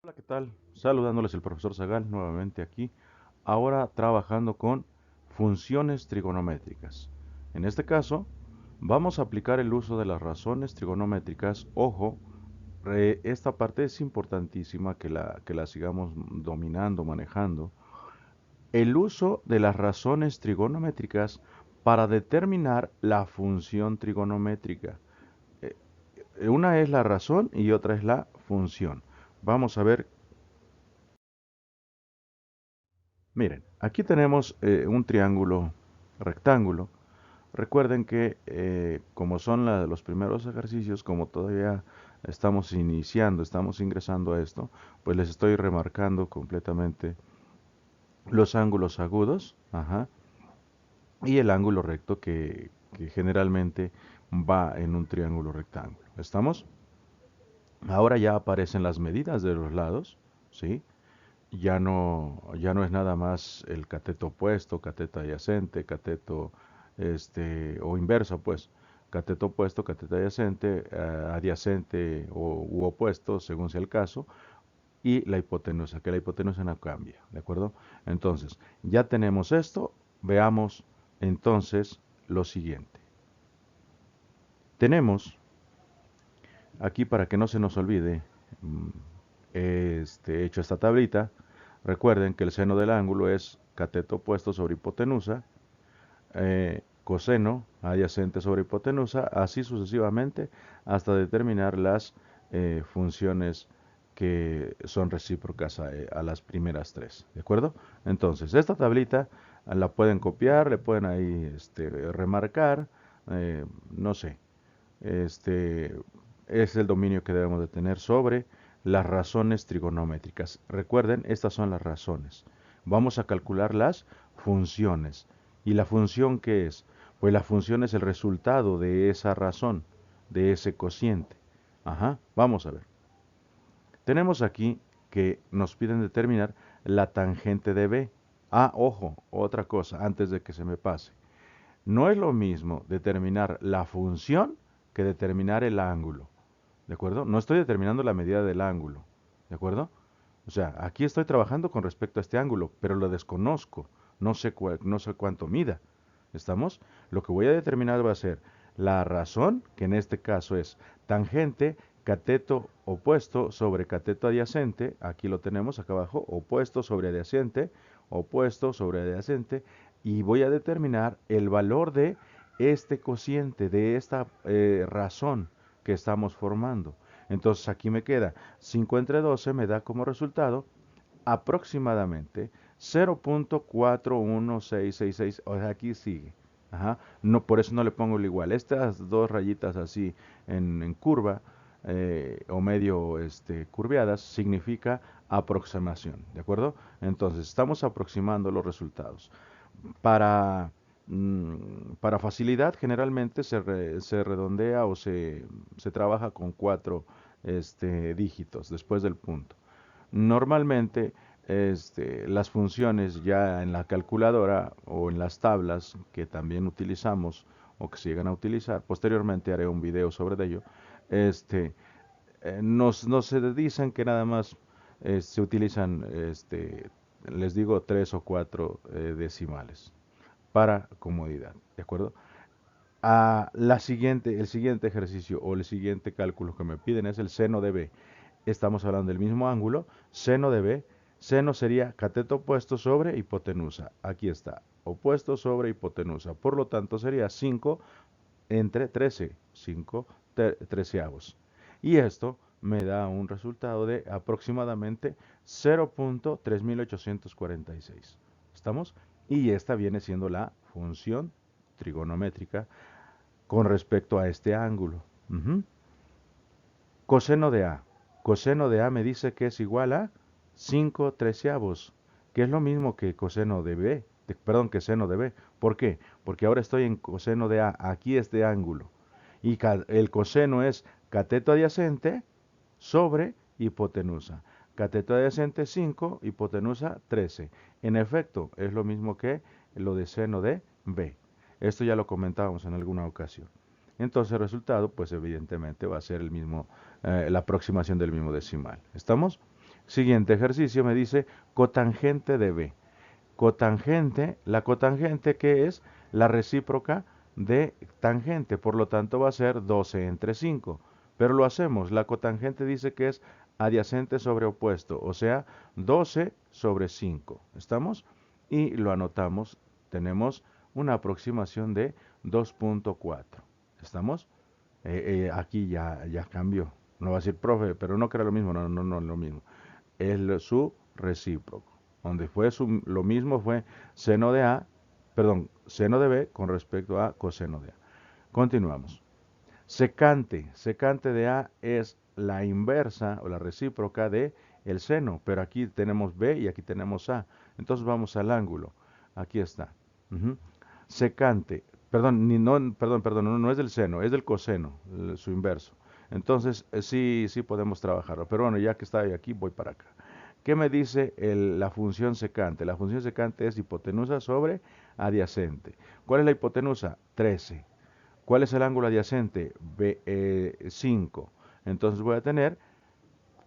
Hola, ¿qué tal? Saludándoles el profesor Zagal nuevamente aquí, ahora trabajando con funciones trigonométricas. En este caso, vamos a aplicar el uso de las razones trigonométricas. Ojo, esta parte es importantísima que la sigamos dominando, manejando. El uso de las razones trigonométricas para determinar la función trigonométrica. Eh, una es la razón y otra es la función. Vamos a ver. Miren, aquí tenemos un triángulo rectángulo. Recuerden que como son los primeros ejercicios, como todavía estamos iniciando, estamos ingresando a esto, pues les estoy remarcando completamente los ángulos agudos, ajá, y el ángulo recto que generalmente va en un triángulo rectángulo. ¿Estamos? Ahora ya aparecen las medidas de los lados, ¿sí? Ya no es nada más el cateto opuesto, cateto adyacente, cateto o inverso, pues, cateto opuesto, cateto adyacente, adyacente u opuesto, según sea el caso, y la hipotenusa, que la hipotenusa no cambia, ¿de acuerdo? Entonces, ya tenemos esto, veamos entonces lo siguiente. Tenemos aquí, para que no se nos olvide, mm, hecho esta tablita. Recuerden que el seno del ángulo es cateto opuesto sobre hipotenusa, coseno adyacente sobre hipotenusa, así sucesivamente hasta determinar las funciones que son recíprocas a las primeras tres, ¿de acuerdo? Entonces, esta tablita la pueden copiar, le pueden ahí remarcar, no sé, este es el dominio que debemos de tener sobre las razones trigonométricas. Recuerden, estas son las razones. Vamos a calcular las funciones. ¿Y la función qué es? Pues la función es el resultado de esa razón, de ese cociente. Ajá, vamos a ver. Tenemos aquí que nos piden determinar la tangente de B. Ah, ojo, otra cosa, antes de que se me pase. No es lo mismo determinar la función que determinar el ángulo. ¿De acuerdo? No estoy determinando la medida del ángulo. ¿De acuerdo? O sea, aquí estoy trabajando con respecto a este ángulo, pero lo desconozco. No sé cuánto mida. ¿Estamos? Lo que voy a determinar va a ser la razón, que en este caso es tangente, cateto opuesto sobre cateto adyacente. Aquí lo tenemos acá abajo, opuesto sobre adyacente, opuesto sobre adyacente. Y voy a determinar el valor de este cociente, de esta razón que estamos formando. Entonces aquí me queda 5 entre 12, me da como resultado aproximadamente 0.41666. O sea, aquí sigue. Ajá. No, por eso no le pongo el igual. Estas dos rayitas así en curva o medio curveadas significa aproximación. ¿De acuerdo? Entonces estamos aproximando los resultados. Para, para facilidad, generalmente se redondea o se trabaja con cuatro dígitos después del punto. Normalmente, las funciones ya en la calculadora o en las tablas que también utilizamos o que se llegan a utilizar, posteriormente haré un video sobre ello, este, nos se dicen que nada más se utilizan, les digo, tres o cuatro decimales para comodidad, ¿de acuerdo? El siguiente ejercicio o el siguiente cálculo que me piden es el seno de B. Estamos hablando del mismo ángulo, seno de B. Seno sería cateto opuesto sobre hipotenusa. Aquí está, opuesto sobre hipotenusa. Por lo tanto, sería 5 entre 13, 5 treceavos. Y esto me da un resultado de aproximadamente 0.3846. ¿Estamos? Y esta viene siendo la función trigonométrica con respecto a este ángulo. Ujú. Coseno de A. Coseno de A me dice que es igual a 5 treceavos, que es lo mismo que coseno de B, perdón, que seno de B. ¿Por qué? Porque ahora estoy en coseno de A, aquí este ángulo. Y el coseno es cateto adyacente sobre hipotenusa. Cateto adyacente 5, hipotenusa 13. En efecto, es lo mismo que lo de seno de B. Esto ya lo comentábamos en alguna ocasión. Entonces el resultado, pues evidentemente va a ser el mismo, la aproximación del mismo decimal. ¿Estamos? Siguiente ejercicio me dice cotangente de B. Cotangente, la cotangente que es la recíproca de tangente, por lo tanto va a ser 12 entre 5. Pero lo hacemos, la cotangente dice que es adyacente sobre opuesto, o sea, 12 sobre 5. ¿Estamos? Y lo anotamos, tenemos una aproximación de 2.4. ¿Estamos? Aquí ya cambió. No va a decir profe, pero no que era lo mismo, no, lo mismo. Es su recíproco. Donde fue lo mismo fue seno de A, perdón, seno de B con respecto a coseno de A. Continuamos. Secante de A es la inversa o la recíproca de el seno, pero aquí tenemos B y aquí tenemos A. Entonces vamos al ángulo. Aquí está. Ujú. Secante, perdón, perdón, no es del seno, es del coseno, su inverso. Entonces sí podemos trabajarlo. Pero bueno, ya que está aquí, voy para acá. ¿Qué me dice la función secante? La función secante es hipotenusa sobre adyacente. ¿Cuál es la hipotenusa? 13. ¿Cuál es el ángulo adyacente? 5. Entonces voy a tener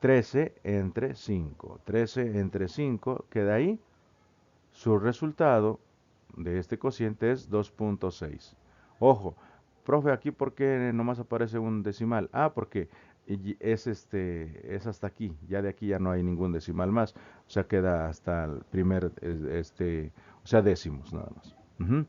13 entre 5. 13 entre 5 queda ahí. Su resultado de este cociente es 2.6. Ojo, profe, aquí ¿por qué nomás aparece un decimal? Ah, porque es hasta aquí, ya de aquí ya no hay ningún decimal más, o sea, queda hasta el primer, o sea, décimos nada más. Ujú.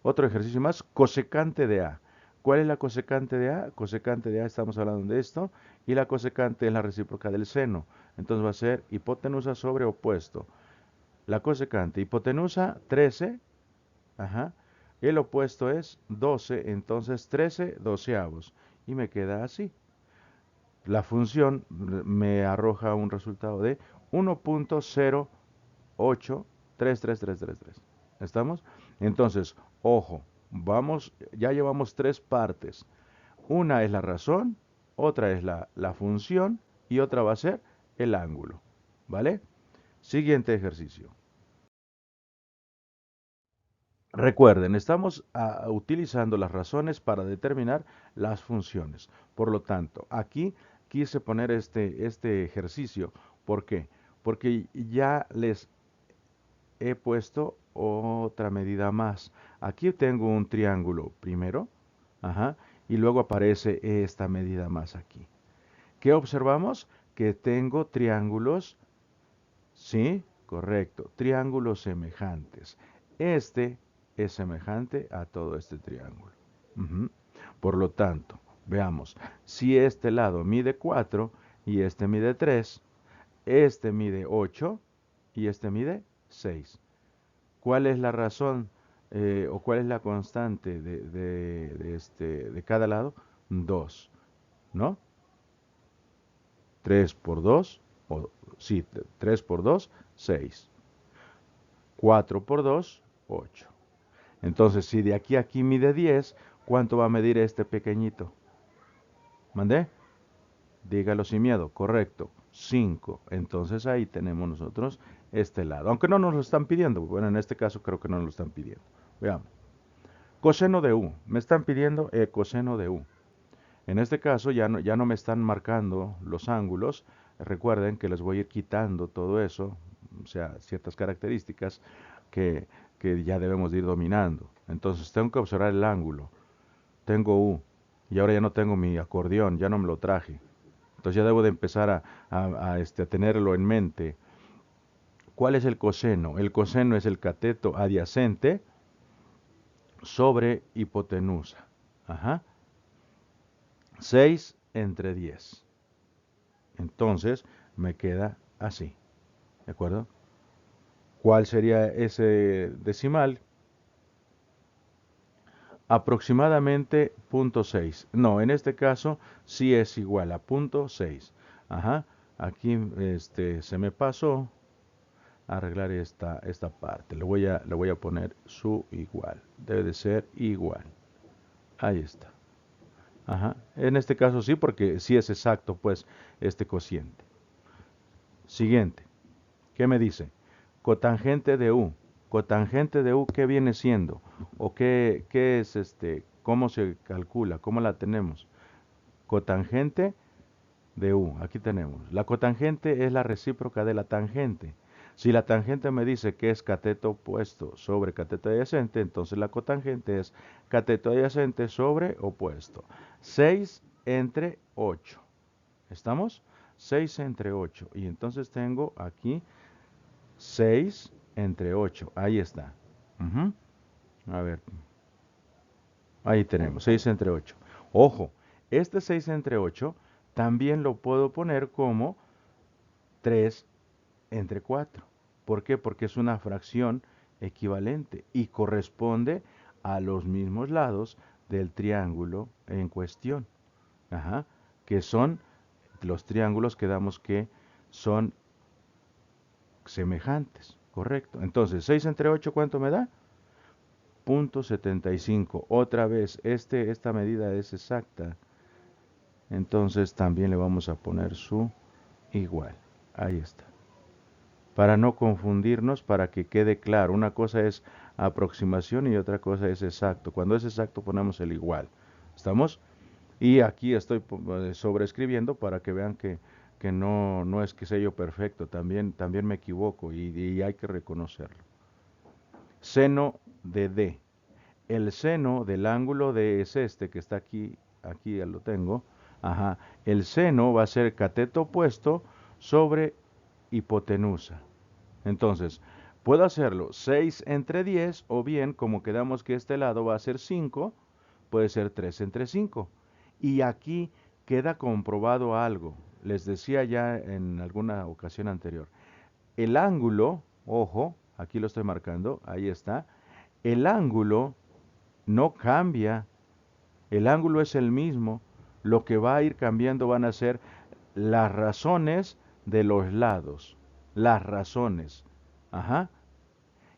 Otro ejercicio más, cosecante de A. ¿Cuál es la cosecante de A? Cosecante de A, estamos hablando de esto, y la cosecante es la recíproca del seno, entonces va a ser hipotenusa sobre opuesto. La cosecante, hipotenusa 13, ajá, el opuesto es 12, entonces 13 doceavos, y me queda así. La función me arroja un resultado de 1.083333. ¿Estamos? Entonces, ojo, ya llevamos tres partes. Una es la razón, otra es la función y otra va a ser el ángulo. ¿Vale? Siguiente ejercicio. Recuerden, estamos utilizando las razones para determinar las funciones. Por lo tanto, aquí quise poner este ejercicio. ¿Por qué? Porque ya les he puesto otra medida más. Aquí tengo un triángulo primero, ajá, y luego aparece esta medida más aquí. ¿Qué observamos? Que tengo triángulos, sí, correcto, triángulos semejantes. Este es semejante a todo este triángulo. Ujú. Por lo tanto, veamos, si este lado mide 4 y este mide 3, este mide 8 y este mide 6. ¿Cuál es la razón o cuál es la constante de cada lado? 2, ¿no? 3 por 2, o sí, 3 por 2, 6. 4 por 2, 8. Entonces, si de aquí a aquí mide 10, ¿cuánto va a medir este pequeñito? ¿Mandé? Dígalo sin miedo, correcto. 5. Entonces ahí tenemos nosotros este lado. Aunque no nos lo están pidiendo. Bueno, en este caso creo que no nos lo están pidiendo. Veamos. Coseno de U. Me están pidiendo coseno de U. En este caso ya no me están marcando los ángulos. Recuerden que les voy a ir quitando todo eso, o sea, ciertas características que, que ya debemos de ir dominando. Entonces tengo que observar el ángulo. Tengo U. Y ahora ya no tengo mi acordeón, ya no me lo traje. Entonces ya debo de empezar a tenerlo en mente. ¿Cuál es el coseno? El coseno es el cateto adyacente sobre hipotenusa. Ajá. 6 entre 10. Entonces me queda así. ¿De acuerdo? ¿Cuál sería ese decimal? Aproximadamente 0.6. No, en este caso sí es igual a 0.6. Ajá. Aquí se me pasó a arreglar esta parte. Le voy a poner su igual. Debe de ser igual. Ahí está. Ajá. En este caso sí, porque sí es exacto, pues, este cociente. Siguiente. ¿Qué me dice? Cotangente de U. Cotangente de U, ¿qué viene siendo? ¿O qué es cómo se calcula? ¿Cómo la tenemos? Cotangente de U. Aquí tenemos. La cotangente es la recíproca de la tangente. Si la tangente me dice que es cateto opuesto sobre cateto adyacente, entonces la cotangente es cateto adyacente sobre opuesto. 6 entre 8. ¿Estamos? 6 entre 8. Y entonces tengo aquí 6 entre 8. Ahí está. Ujú. A ver, ahí tenemos 6 entre 8. Ojo, este 6 entre 8 también lo puedo poner como 3 entre 4. ¿Por qué? Porque es una fracción equivalente y corresponde a los mismos lados del triángulo en cuestión. Ajá, que son los triángulos que damos que son semejantes, correcto. Entonces, 6 entre 8, ¿cuánto me da? 0.75. Otra vez, esta medida es exacta. Entonces también le vamos a poner su igual. Ahí está. Para no confundirnos, para que quede claro. Una cosa es aproximación y otra cosa es exacto. Cuando es exacto ponemos el igual. ¿Estamos? Y aquí estoy sobreescribiendo para que vean que no es que sea yo perfecto. También me equivoco y hay que reconocerlo. Seno de D. El seno del ángulo D es este que está aquí ya lo tengo. Ajá. El seno va a ser cateto opuesto sobre hipotenusa. Entonces, puedo hacerlo 6 entre 10 o bien, como quedamos que este lado va a ser 5, puede ser 3 entre 5. Y aquí queda comprobado algo. Les decía ya en alguna ocasión anterior. El ángulo, ojo, aquí lo estoy marcando, ahí está. El ángulo no cambia, el ángulo es el mismo. Lo que va a ir cambiando van a ser las razones de los lados. Las razones. Ajá.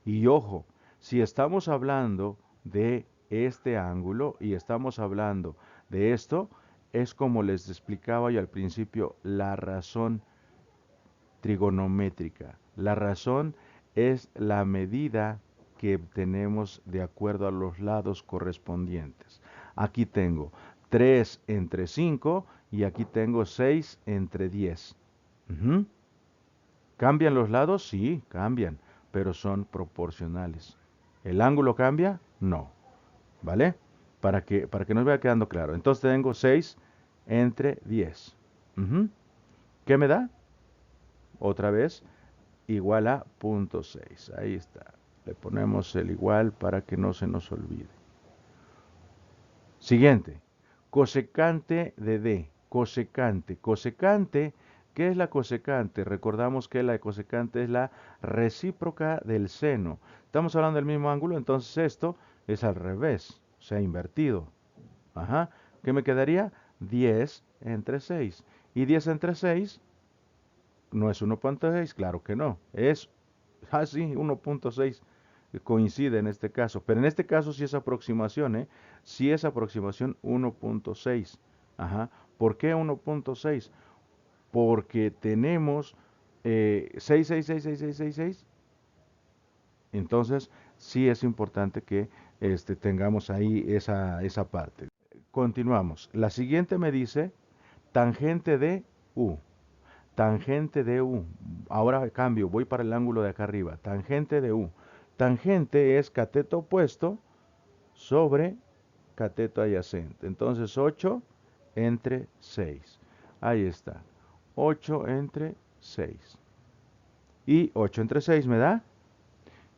Y ojo, si estamos hablando de este ángulo y estamos hablando de esto, es como les explicaba yo al principio, la razón trigonométrica. La razón es la medida que tenemos de acuerdo a los lados correspondientes. Aquí tengo 3 entre 5 y aquí tengo 6 entre 10. Ujú. ¿Cambian los lados? Sí, cambian, pero son proporcionales. ¿El ángulo cambia? No. ¿Vale? Para que nos vaya quedando claro. Entonces tengo 6 entre 10. Ujú. ¿Qué me da? Otra vez, igual a 0.6. Ahí está. Le ponemos el igual para que no se nos olvide. Siguiente. Cosecante de D. Cosecante. Cosecante. ¿Qué es la cosecante? Recordamos que la cosecante es la recíproca del seno. Estamos hablando del mismo ángulo, entonces esto es al revés, o sea, invertido. Ajá. ¿Qué me quedaría? 10 entre 6. ¿Y 10 entre 6? ¿No es 1.6? Claro que no. Es, sí, 1.6. Coincide en este caso. Pero en este caso sí es aproximación, ¿eh? Sí es aproximación 1.6. Ajá. ¿Por qué 1.6? Porque tenemos 6, 6, 6, 6, 6, 6, 6. Entonces, sí es importante que tengamos ahí esa parte. Continuamos. La siguiente me dice tangente de U. Tangente de U. Ahora cambio, voy para el ángulo de acá arriba. Tangente de U. Tangente es cateto opuesto sobre cateto adyacente. Entonces 8 entre 6. Ahí está. 8 entre 6. Y 8 entre 6 me da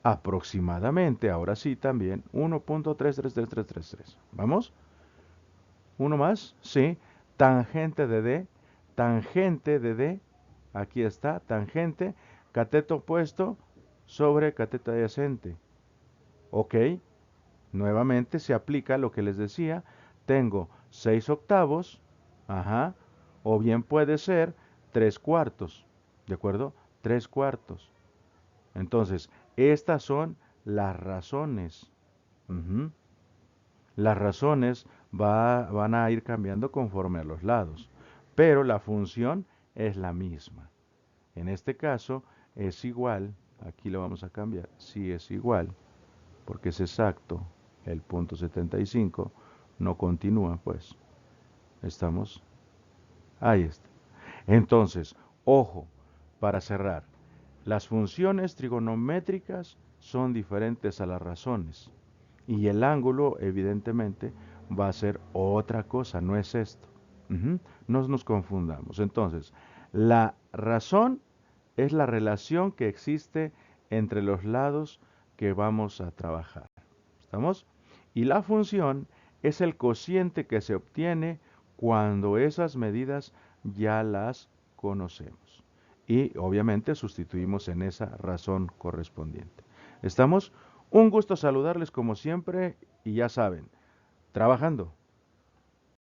aproximadamente, ahora sí también, 1.333333. ¿Vamos? ¿Uno más? Sí. Tangente de D. Tangente de D. Aquí está. Tangente. Cateto opuesto sobre cateto adyacente. Ok. Nuevamente se aplica lo que les decía. Tengo 6 octavos. Ajá. O bien puede ser 3 cuartos. ¿De acuerdo? 3 cuartos. Entonces, estas son las razones. Ujú. Las razones van a ir cambiando conforme a los lados, pero la función es la misma. En este caso es igual, aquí lo vamos a cambiar, si es igual, porque es exacto, el punto 75 no continúa, pues, estamos, ahí está. Entonces, ojo, para cerrar, las funciones trigonométricas son diferentes a las razones y el ángulo, evidentemente, va a ser otra cosa, no es esto. No nos confundamos. Entonces, la razón es la relación que existe entre los lados que vamos a trabajar. ¿Estamos? Y la función es el cociente que se obtiene cuando esas medidas ya las conocemos. Y obviamente sustituimos en esa razón correspondiente. ¿Estamos? Un gusto saludarles como siempre y ya saben, trabajando